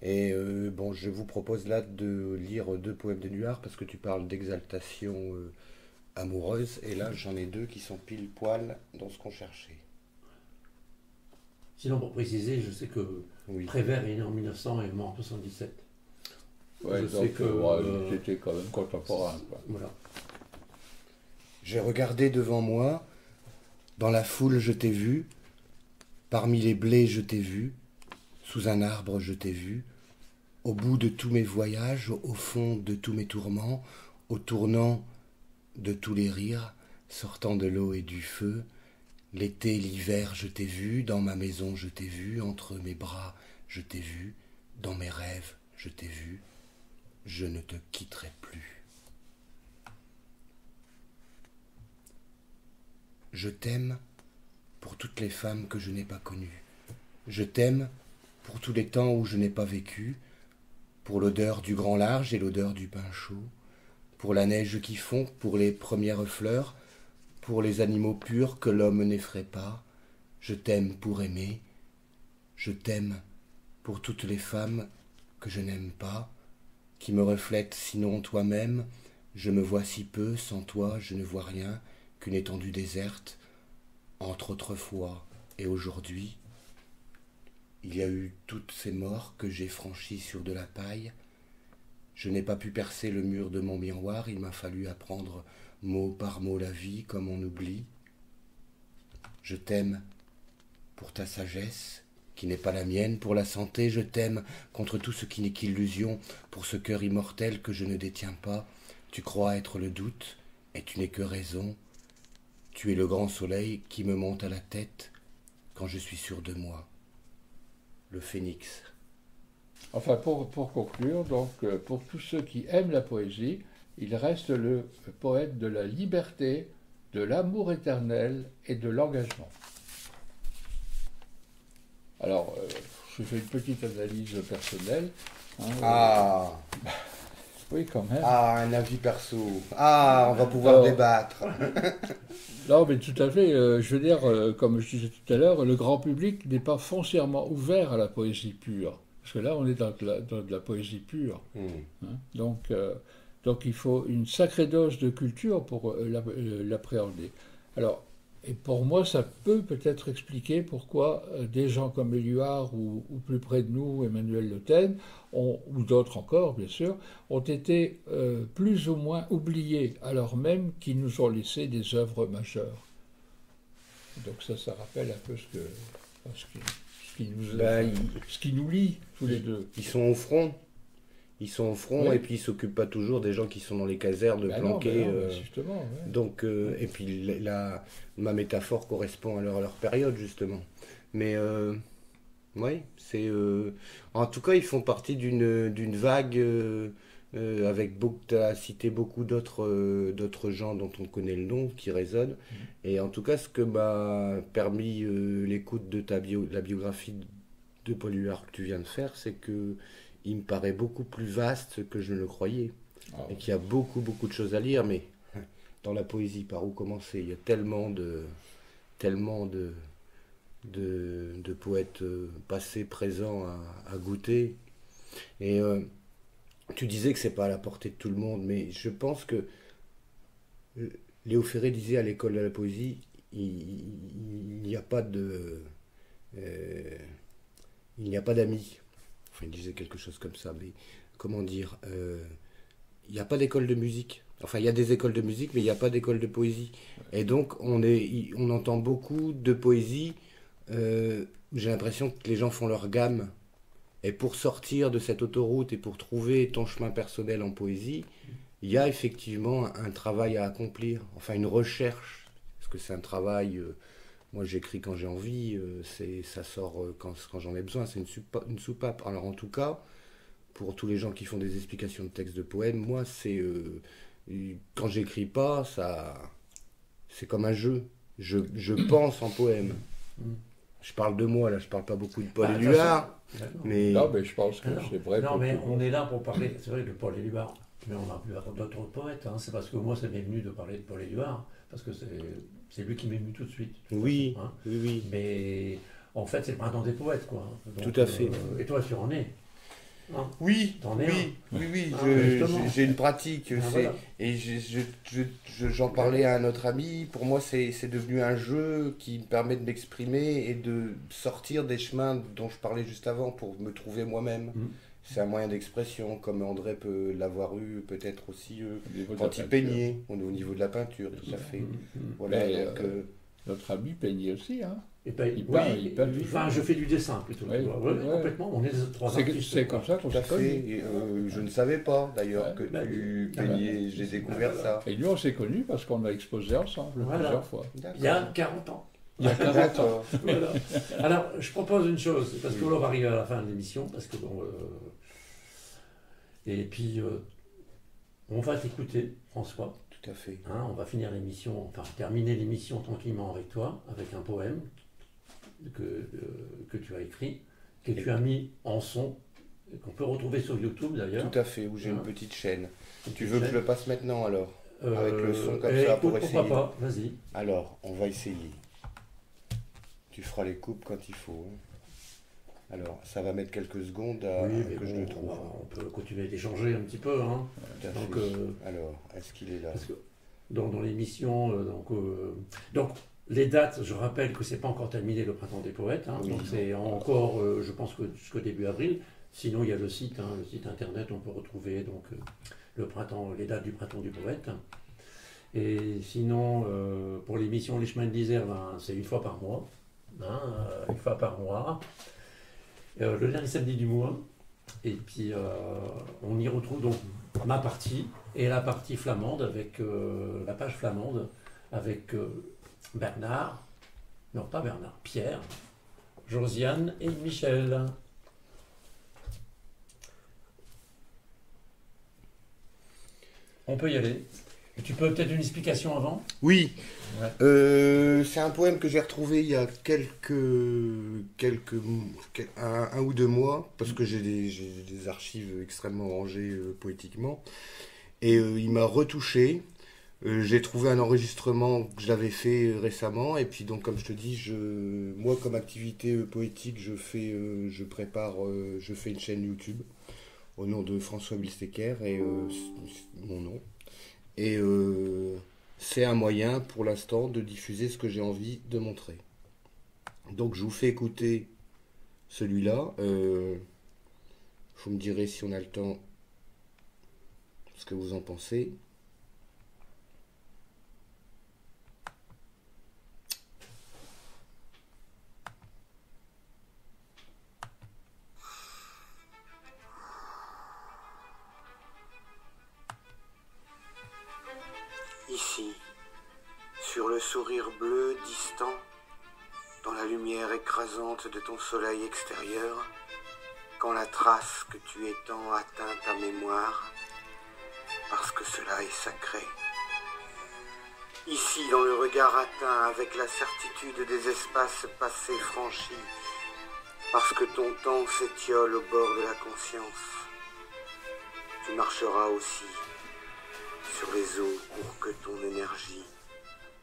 Et bon, je vous propose là de lire 2 poèmes d'Éluard parce que tu parles d'exaltation amoureuse. Et là, j'en ai 2 qui sont pile poil dans ce qu'on cherchait. Sinon, pour préciser, je sais que Prévert est né en 1900 et est mort en 1977. Ouais, je donc, sais que... c'était quand même contemporain. Quoi. Voilà. J'ai regardé devant moi, dans la foule je t'ai vu, parmi les blés je t'ai vu, sous un arbre je t'ai vu, au bout de tous mes voyages, au fond de tous mes tourments, au tournant de tous les rires, sortant de l'eau et du feu, l'été, l'hiver je t'ai vu, dans ma maison je t'ai vu, entre mes bras je t'ai vu, dans mes rêves je t'ai vu, je ne te quitterai plus. Je t'aime pour toutes les femmes que je n'ai pas connues. Je t'aime pour tous les temps où je n'ai pas vécu, pour l'odeur du grand large et l'odeur du pain chaud, pour la neige qui fond, pour les premières fleurs, pour les animaux purs que l'homme n'effraie pas. Je t'aime pour aimer. Je t'aime pour toutes les femmes que je n'aime pas, qui me reflètent sinon toi-même. Je me vois si peu, sans toi je ne vois rien, qu'une étendue déserte, entre autrefois et aujourd'hui. Il y a eu toutes ces morts que j'ai franchies sur de la paille. Je n'ai pas pu percer le mur de mon miroir, il m'a fallu apprendre mot par mot la vie comme on oublie. Je t'aime pour ta sagesse, qui n'est pas la mienne, pour la santé, je t'aime contre tout ce qui n'est qu'illusion, pour ce cœur immortel que je ne détiens pas. Tu crois être le doute, et tu n'es que raison. Tu es le grand soleil qui me monte à la tête quand je suis sûr de moi. Le phénix. Enfin, pour conclure, donc, pour tous ceux qui aiment la poésie, il reste le poète de la liberté, de l'amour éternel et de l'engagement. Alors, je fais une petite analyse personnelle. Hein, oui, quand même. Un avis perso. On va pouvoir débattre. Non, mais tout à fait. Je veux dire, comme je disais tout à l'heure, le grand public n'est pas foncièrement ouvert à la poésie pure. Parce que là, on est dans de la poésie pure. Hein, donc, il faut une sacrée dose de culture pour l'appréhender. Alors, et pour moi, ça peut-être expliquer pourquoi des gens comme Éluard ou plus près de nous, Emmanuel Le Ten, ou d'autres encore, bien sûr, ont été plus ou moins oubliés, alors même qu'ils nous ont laissé des œuvres majeures. Donc ça rappelle un peu ce qui nous lie tous les deux. Ils sont au front. Ils sont au front, et puis ils ne s'occupent pas toujours des gens qui sont dans les casernes planqués. Justement, ouais. Donc, et puis ma métaphore correspond à leur période, justement. Mais oui, c'est. En tout cas, ils font partie d'une vague avec tu as cité beaucoup d'autres gens dont on connaît le nom, qui résonnent. Et en tout cas, ce que m'a permis l'écoute de la biographie de Paul Éluard que tu viens de faire, c'est que il me paraît beaucoup plus vaste que je ne le croyais. Et qu'il y a beaucoup, beaucoup de choses à lire, mais dans la poésie, par où commencer? Il y a tellement de poètes passés, présents à goûter. Et tu disais que c'est pas à la portée de tout le monde, mais je pense que Léo Ferré disait à l'école de la poésie, il n'y a pas d'amis. Enfin, il disait quelque chose comme ça, mais comment dire, il n'y a pas d'école de musique. Enfin, il y a des écoles de musique, mais il n'y a pas d'école de poésie. Et donc, on entend beaucoup de poésie. J'ai l'impression que les gens font leur gamme. Et pour sortir de cette autoroute et pour trouver ton chemin personnel en poésie, il y a effectivement un travail à accomplir. Enfin, une recherche. Parce que c'est un travail... moi, j'écris quand j'ai envie, ça sort quand j'en ai besoin, c'est une soupape. Alors, en tout cas, pour tous les gens qui font des explications de textes de poèmes, moi, c'est quand j'écris pas, c'est comme un jeu. Je pense en poème. Je parle de moi, là, je parle pas beaucoup de Paul Éluard. Mais... Non, mais je pense que c'est vrai. Non, mais on est là pour parler, c'est vrai, de Paul Éluard. Mais on a pu avoir d'autres poètes. Hein. C'est parce que moi, ça m'est venu de parler de Paul Éluard. Parce que c'est lui qui m'est venu tout de suite. Oui, façon, hein. Oui. Mais en fait, c'est le printemps des poètes, quoi. Donc, tout à fait. Et toi, tu en es. Hein, oui, j'ai une pratique. Voilà. Et j'en parlais à un autre ami. Pour moi, c'est devenu un jeu qui me permet de m'exprimer et de sortir des chemins dont je parlais juste avant pour me trouver moi-même. c'est un moyen d'expression, comme André peut l'avoir eu peut-être aussi quand il peignait, au niveau de la peinture, tout à fait. Voilà, donc, notre ami peignait aussi, hein. Il peint, enfin, je fais du dessin plutôt. Oui, complètement, on est les trois artistes. C'est comme ça qu'on s'est connus. Je ne savais pas d'ailleurs que tu peignais, j'ai découvert ça. Et nous on s'est connus parce qu'on a exposé ensemble plusieurs fois. Il y a 40 ans. Il y a 40 ans. Voilà. Alors, je propose une chose, parce que là on va arriver à la fin de l'émission, parce que bon... et puis, on va t'écouter, François. Tout à fait. Hein, on va finir l'émission, enfin terminer l'émission tranquillement avec toi, avec un poème que tu as écrit, que tu as mis en son, qu'on peut retrouver sur YouTube d'ailleurs. Tout à fait, où j'ai une petite chaîne. Tu veux que je le passe maintenant alors avec le son comme ça pour essayer. Pourquoi pas, vas-y. Alors, on va essayer. Tu feras les coupes quand il faut. Alors, ça va mettre quelques secondes que je le trouve. On peut continuer d'échanger un petit peu. Hein. Donc, alors, est-ce qu'il est là? Parce que dans l'émission, donc les dates, je rappelle que c'est pas encore terminé le Printemps des Poètes. Hein, donc c'est encore, je pense que jusqu'au début avril. Sinon, il y a le site internet, on peut retrouver donc les dates du Printemps du Poète. Et sinon, pour l'émission Les Chemins de l'Isère, c'est une fois par mois. Une fois par mois. Le dernier samedi du mois. Et puis, on y retrouve donc ma partie et la partie flamande, avec la page flamande, avec Bernard, non pas Bernard, Pierre, Josiane et Michel. On peut y aller. Tu peux peut-être une explication avant? Oui. Ouais. C'est un poème que j'ai retrouvé il y a un ou deux mois, parce que j'ai des archives extrêmement rangées poétiquement. Et il m'a retouché. J'ai trouvé un enregistrement que j'avais fait récemment. Et puis donc, comme je te dis, moi comme activité poétique, je fais une chaîne YouTube au nom de François Bilsteker, et mon nom. Et c'est un moyen pour l'instant de diffuser ce que j'ai envie de montrer. Donc je vous fais écouter celui-là. Vous me direz si on a le temps ce que vous en pensez. Ici, sur le sourire bleu distant, dans la lumière écrasante de ton soleil extérieur, quand la trace que tu étends atteint ta mémoire, parce que cela est sacré. Ici, dans le regard atteint avec la certitude des espaces passés franchis, parce que ton temps s'étiole au bord de la conscience, tu marcheras aussi sur les eaux pour que ton énergie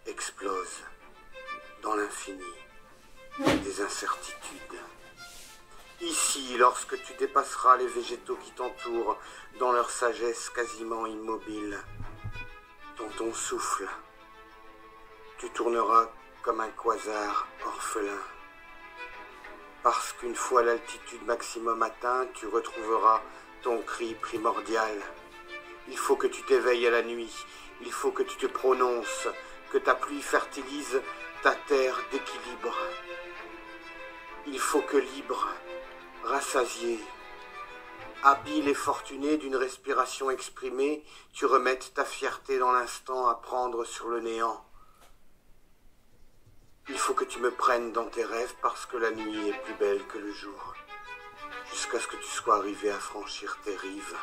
explose dans l'infini des incertitudes. Ici, lorsque tu dépasseras les végétaux qui t'entourent dans leur sagesse quasiment immobile, dans ton souffle, tu tourneras comme un quasar orphelin. Parce qu'une fois l'altitude maximum atteinte, tu retrouveras ton cri primordial. Il faut que tu t'éveilles à la nuit, il faut que tu te prononces, que ta pluie fertilise ta terre d'équilibre. Il faut que libre, rassasié, habile et fortuné d'une respiration exprimée, tu remettes ta fierté dans l'instant à prendre sur le néant. Il faut que tu me prennes dans tes rêves parce que la nuit est plus belle que le jour, jusqu'à ce que tu sois arrivé à franchir tes rives.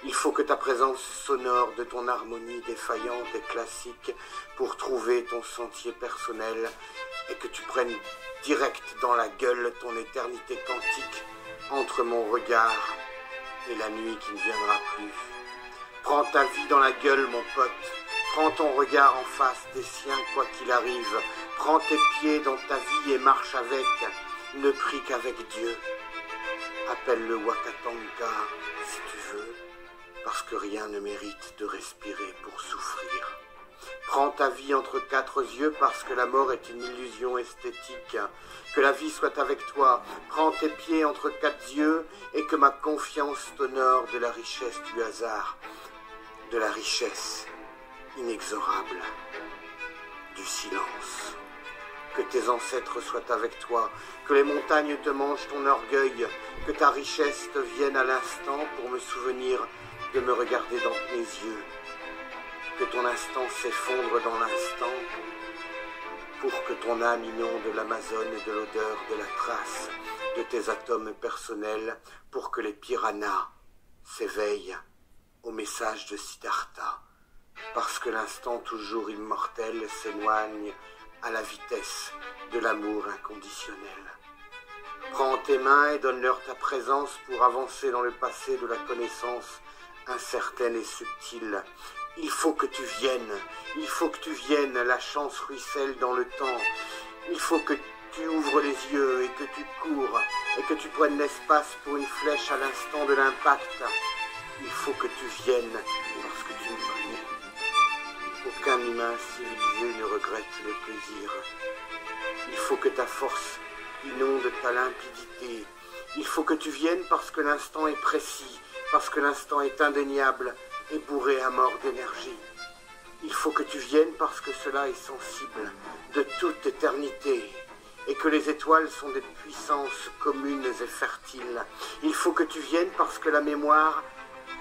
Il faut que ta présence sonore de ton harmonie défaillante et classique pour trouver ton sentier personnel et que tu prennes direct dans la gueule ton éternité quantique entre mon regard et la nuit qui ne viendra plus. Prends ta vie dans la gueule, mon pote. Prends ton regard en face des siens, quoi qu'il arrive. Prends tes pieds dans ta vie et marche avec. Ne prie qu'avec Dieu. Appelle-le Wakatanka si tu veux, parce que rien ne mérite de respirer pour souffrir. Prends ta vie entre quatre yeux parce que la mort est une illusion esthétique. Que la vie soit avec toi. Prends tes pieds entre quatre yeux et que ma confiance t'honore de la richesse du hasard. De la richesse inexorable du silence. Que tes ancêtres soient avec toi, que les montagnes te mangent ton orgueil, que ta richesse te vienne à l'instant pour me souvenir de me regarder dans mes yeux, que ton instant s'effondre dans l'instant, pour que ton âme inonde l'Amazone de l'odeur de la trace de tes atomes personnels, pour que les piranhas s'éveillent au message de Siddhartha, parce que l'instant toujours immortel s'éloigne à la vitesse de l'amour inconditionnel. Prends tes mains et donne-leur ta présence pour avancer dans le passé de la connaissance incertaine et subtile. Il faut que tu viennes, la chance ruisselle dans le temps. Il faut que tu ouvres les yeux et que tu cours et que tu prennes l'espace pour une flèche à l'instant de l'impact. Il faut que tu viennes parce que tu me connais. Aucun humain civilisé ne regrette le plaisir. Il faut que ta force inonde ta limpidité. Il faut que tu viennes parce que l'instant est précis, parce que l'instant est indéniable et bourré à mort d'énergie. Il faut que tu viennes parce que cela est sensible de toute éternité et que les étoiles sont des puissances communes et fertiles. Il faut que tu viennes parce que la mémoire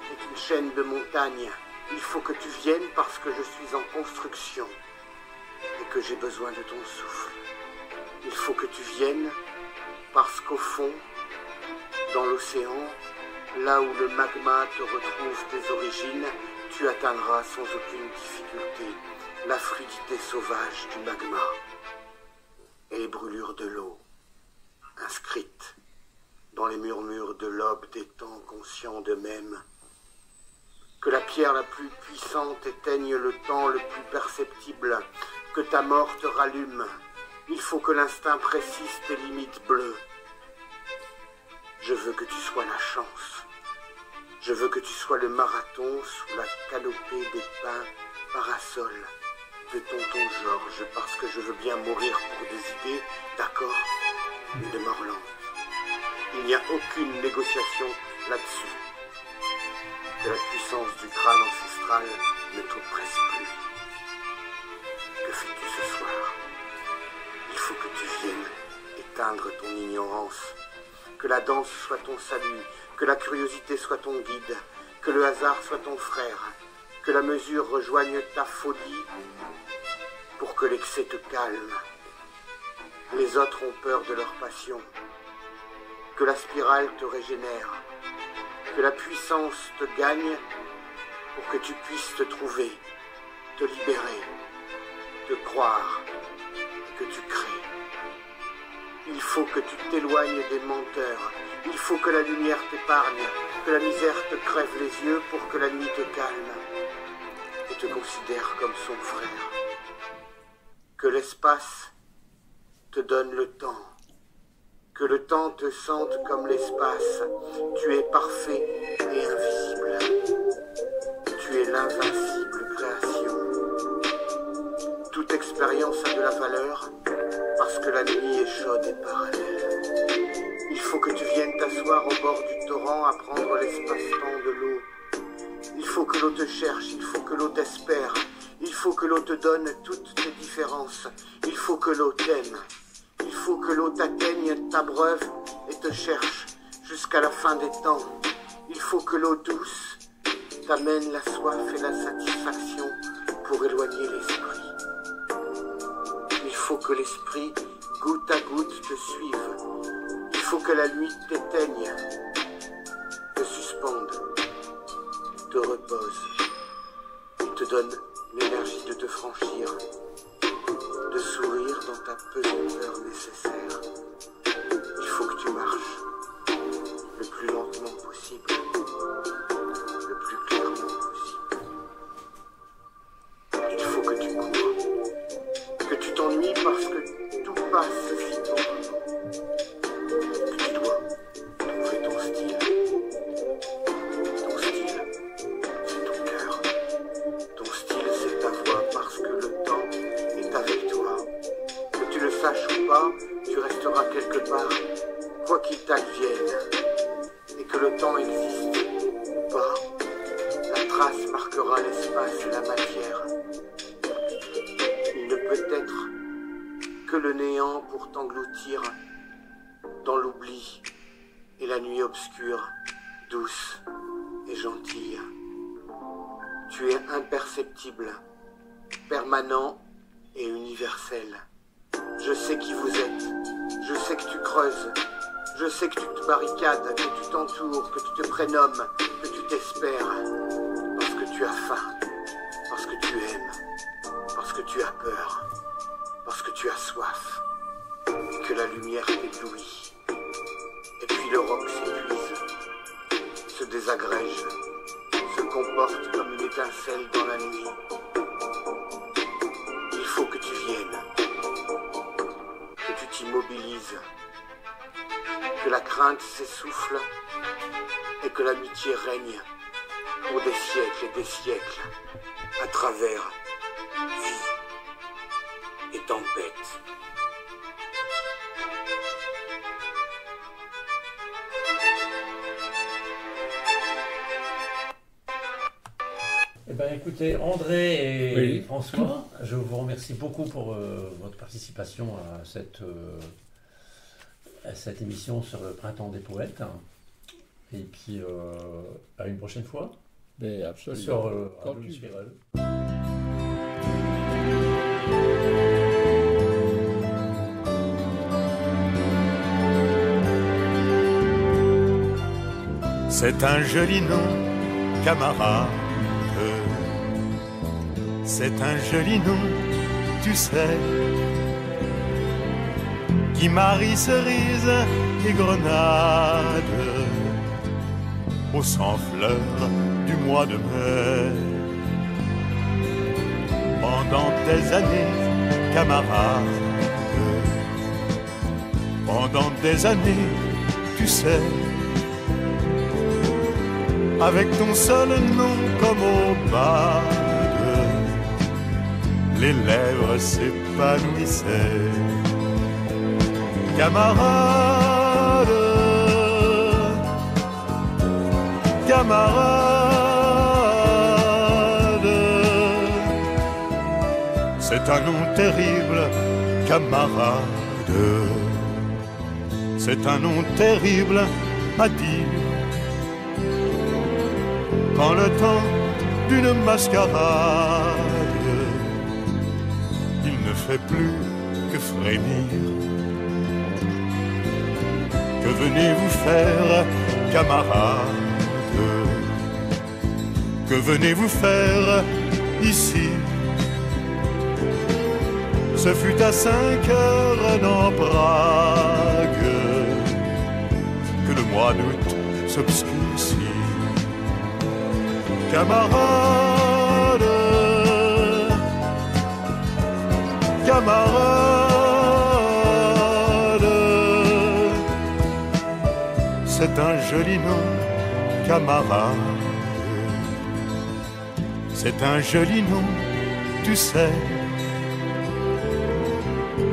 est une chaîne de montagnes. Il faut que tu viennes parce que je suis en construction et que j'ai besoin de ton souffle. Il faut que tu viennes parce qu'au fond, dans l'océan, là où le magma te retrouve tes origines, tu atteindras sans aucune difficulté la fluidité sauvage du magma et les brûlures de l'eau, inscrites dans les murmures de l'aube des temps conscients d'eux-mêmes. Que la pierre la plus puissante éteigne le temps le plus perceptible, que ta mort te rallume. Il faut que l'instinct précise tes limites bleues. Je veux que tu sois la chance. Je veux que tu sois le marathon sous la canopée des pins parasols de tonton Georges, parce que je veux bien mourir pour des idées, d'accord, mais de mort lente. Il n'y a aucune négociation là-dessus. Que la puissance du crâne ancestral ne t'oppresse plus. Que fais-tu ce soir? Il faut que tu viennes éteindre ton ignorance. Que la danse soit ton salut, que la curiosité soit ton guide, que le hasard soit ton frère, que la mesure rejoigne ta folie pour que l'excès te calme. Les autres ont peur de leur passion. Que la spirale te régénère. Que la puissance te gagne pour que tu puisses te trouver, te libérer, te croire, que tu crées. Il faut que tu t'éloignes des menteurs. Il faut que la lumière t'épargne, que la misère te crève les yeux pour que la nuit te calme et te considère comme son frère. Que l'espace te donne le temps. Que le temps te sente comme l'espace. Tu es parfait et invisible. Tu es l'invincible création. Toute expérience a de la valeur parce que la nuit est chaude et parallèle. Il faut que tu viennes t'asseoir au bord du torrent à prendre l'espace-temps de l'eau. Il faut que l'eau te cherche, il faut que l'eau t'espère. Il faut que l'eau te donne toutes tes différences. Il faut que l'eau t'aime. Il faut que l'eau t'atteigne, t'abreuve et te cherche jusqu'à la fin des temps. Il faut que l'eau douce t'amène la soif et la satisfaction pour éloigner l'esprit. Il faut que l'esprit, goutte à goutte, te suive. Il faut que la nuit t'éteigne, te suspende, te repose et te donne l'énergie de te franchir, de sourire dans ta pesanteur nécessaire. Il faut que tu marches le plus lentement possible, le plus clairement possible. Il faut que tu cours, que tu t'ennuies parce que tout passe si tôt, que tu dois trouver ton style. Ton style, c'est ton cœur. Ton style, c'est ta voix parce quoi qu'il t'advienne, et que le temps existe ou pas, la trace marquera l'espace et la matière. Il ne peut être que le néant pour t'engloutir dans l'oubli et la nuit obscure, douce et gentille. Tu es imperceptible, permanent et universel. Je sais qui vous êtes, je sais que tu creuses, je sais que tu te barricades, que tu t'entoures, que tu te prénommes, que tu t'espères, parce que tu as faim, parce que tu aimes, parce que tu as peur, parce que tu as soif, et que la lumière t'éblouit. Et puis le roc s'épuise, se désagrège, se comporte comme une étincelle dans la nuit. Il faut que tu viennes, que tu t'immobilises, que la crainte s'essouffle et que l'amitié règne pour des siècles et des siècles à travers vie et tempête. Eh bien, écoutez, André et Oui. François, je vous remercie beaucoup pour votre participation à cette émission sur le Printemps des Poètes. Et puis, à une prochaine fois Mais absolument. sur Quand Radio tu Spirale. C'est un joli nom, camarade. C'est un joli nom, tu sais, qui marie cerise et grenade au sang fleur du mois de mai. Pendant des années, camarade, pendant des années, tu sais, avec ton seul nom comme au bas, les lèvres s'épanouissaient. Camarade, camarade, c'est un nom terrible, camarade. C'est un nom terrible à dire quand le temps d'une mascarade fait plus que frémir. Que venez-vous faire, camarade? Que venez-vous faire ici? Ce fut à 5 heures dans Prague que le mois d'août s'obscurcit. Camarade, camarade, c'est un joli nom, camarade. C'est un joli nom, tu sais.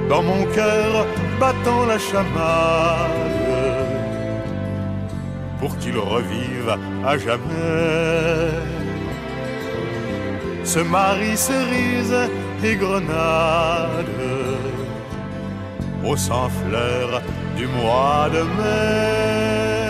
Dans mon cœur battant la chamade, pour qu'il revive à jamais. Ce mari cerise et grenade au sang fleur du mois de mai.